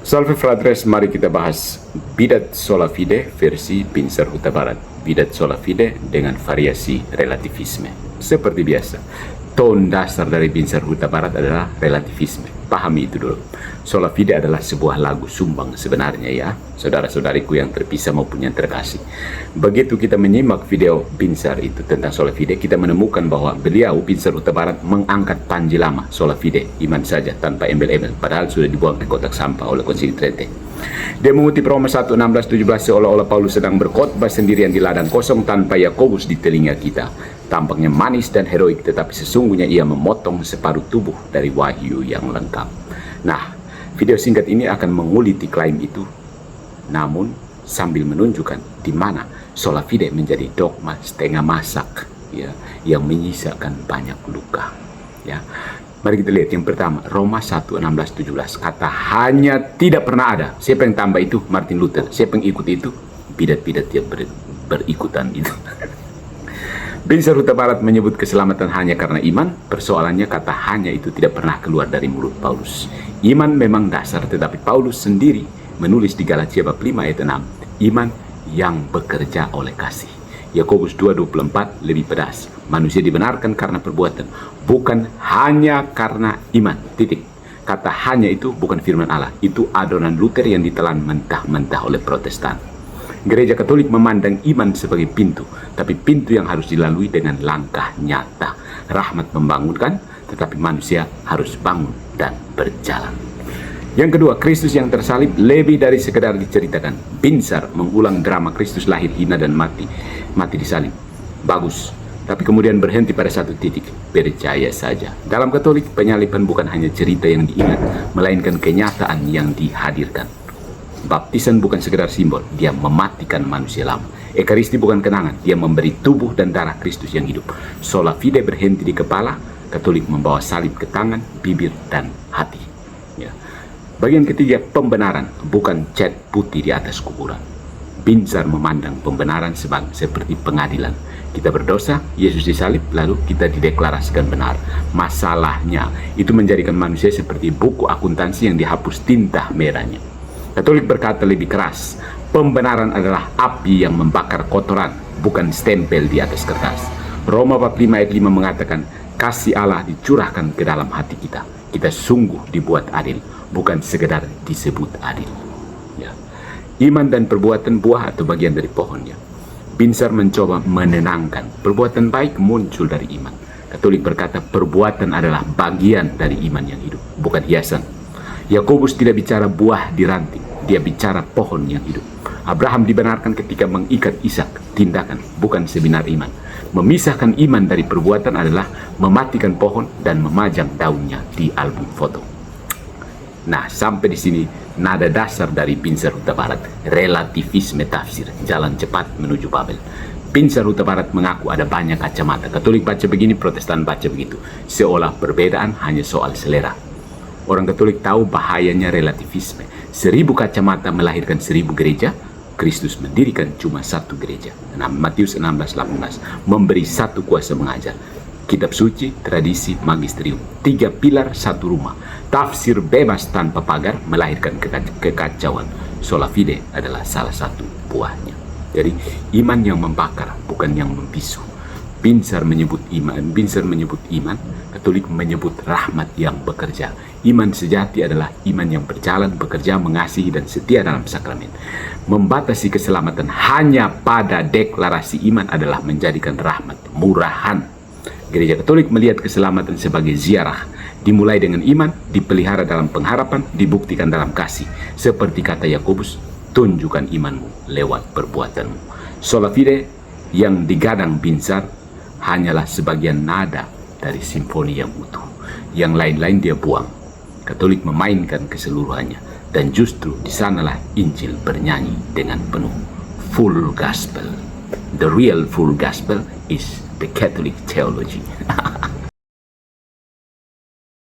Salve fratres, mari kita bahas bidat sola fide versi Pincer Huta Barat. Bidat sola fide dengan variasi relativisme. Seperti biasa, tone dasar dari Pincer Huta Barat adalah relativisme. Pahami itu dulu. Sola fide adalah sebuah lagu sumbang sebenarnya ya, saudara-saudariku yang terpisah maupun yang terkasih. Begitu kita menyimak video Pincer itu tentang sola fide, kita menemukan bahwa beliau, Pincer Huta Barat, mengangkat panji lama sola fide, iman saja tanpa embel-embel, padahal sudah dibuang ke kotak sampah oleh Konsili Trente. Dia mengutip Roma 1:16-17 seolah-olah Paulus sedang berkhotbah sendirian di ladang kosong tanpa Yakobus di telinga kita. Tampaknya manis dan heroik, tetapi sesungguhnya ia memotong separuh tubuh dari wahyu yang lengkap. Nah, video singkat ini akan menguliti klaim itu, namun sambil menunjukkan di mana sola fide menjadi dogma setengah masak, ya, yang menyisakan banyak luka. Ya, mari kita lihat yang pertama, Roma 1:16-17. Kata hanya tidak pernah ada. Siapa yang tambah itu? Martin Luther. Siapa yang ikut itu? Bidat-bidat yang berikutan itu. Pincer Huta Barat menyebut keselamatan hanya karena iman. Persoalannya kata hanya itu tidak pernah keluar dari mulut Paulus. Iman memang dasar, tetapi Paulus sendiri menulis di Galatia bab 5 ayat 6, iman yang bekerja oleh kasih. Yakobus 2:24 lebih pedas. Manusia dibenarkan karena perbuatan, bukan hanya karena iman. Titik. Kata hanya itu bukan firman Allah. Itu adonan Luther yang ditelan mentah-mentah oleh Protestan. Gereja Katolik memandang iman sebagai pintu, tapi pintu yang harus dilalui dengan langkah nyata. Rahmat membangunkan, tetapi manusia harus bangun dan berjalan. Yang kedua, Kristus yang tersalib lebih dari sekedar diceritakan. Pincer mengulang drama Kristus lahir, hina dan mati disalib. Bagus, tapi kemudian berhenti pada satu titik, percaya saja. Dalam Katolik, penyaliban bukan hanya cerita yang diingat, melainkan kenyataan yang dihadirkan. Baptisan bukan sekedar simbol, dia mematikan manusia lama. Ekaristi bukan kenangan, dia memberi tubuh dan darah Kristus yang hidup. Sola fide berhenti di kepala, Katolik membawa salib ke tangan, bibir, dan hati. Ya. Bagian ketiga, pembenaran, bukan cat putih di atas kuburan. Pincer memandang pembenaran seperti pengadilan. Kita berdosa, Yesus disalib, lalu kita dideklarasikan benar. Masalahnya, itu menjadikan manusia seperti buku akuntansi yang dihapus tinta merahnya. Katolik berkata lebih keras, pembenaran adalah api yang membakar kotoran, bukan stempel di atas kertas. Roma bab 5 ayat 5 mengatakan, kasih Allah dicurahkan ke dalam hati kita. Kita sungguh dibuat adil, bukan sekedar disebut adil. Ya. Iman dan perbuatan buah atau bagian dari pohonnya. Pincer mencoba menenangkan, perbuatan baik muncul dari iman. Katolik berkata perbuatan adalah bagian dari iman yang hidup, bukan hiasan. Yakobus tidak bicara buah di ranting, dia bicara pohon yang hidup. Abraham dibenarkan ketika mengikat Ishak, tindakan, bukan seminar iman. Memisahkan iman dari perbuatan adalah mematikan pohon dan memajang daunnya di album foto. Nah, sampai di sini nada dasar dari Pincer Huta Barat, relativisme tafsir, jalan cepat menuju Babel. Pincer Huta Barat mengaku ada banyak kacamata. Katolik baca begini, Protestan baca begitu. Seolah perbedaan hanya soal selera. Orang Katolik tahu bahayanya relativisme. 1000 kacamata melahirkan 1000 gereja. Kristus mendirikan cuma satu gereja. Matius 16:18 memberi satu kuasa mengajar. Kitab suci, tradisi, magisterium. 3 pilar satu rumah. Tafsir bebas tanpa pagar melahirkan kekacauan. Sola fide adalah salah satu buahnya. Jadi iman yang membakar, bukan yang membisu. Pincer menyebut iman, Katolik menyebut rahmat yang bekerja. Iman sejati adalah iman yang berjalan, bekerja, mengasihi, dan setia dalam sakramen. Membatasi keselamatan hanya pada deklarasi iman adalah menjadikan rahmat murahan. Gereja Katolik melihat keselamatan sebagai ziarah. Dimulai dengan iman, dipelihara dalam pengharapan, dibuktikan dalam kasih. Seperti kata Yakobus, tunjukkan imanmu lewat perbuatanmu. Sola fide yang digadang Pincer hanyalah sebagian nada dari simfoni yang utuh. Yang lain-lain dia buang. Katolik memainkan keseluruhannya, dan justru di sanalah Injil bernyanyi dengan penuh. Full gospel. The real full gospel is the Catholic theology.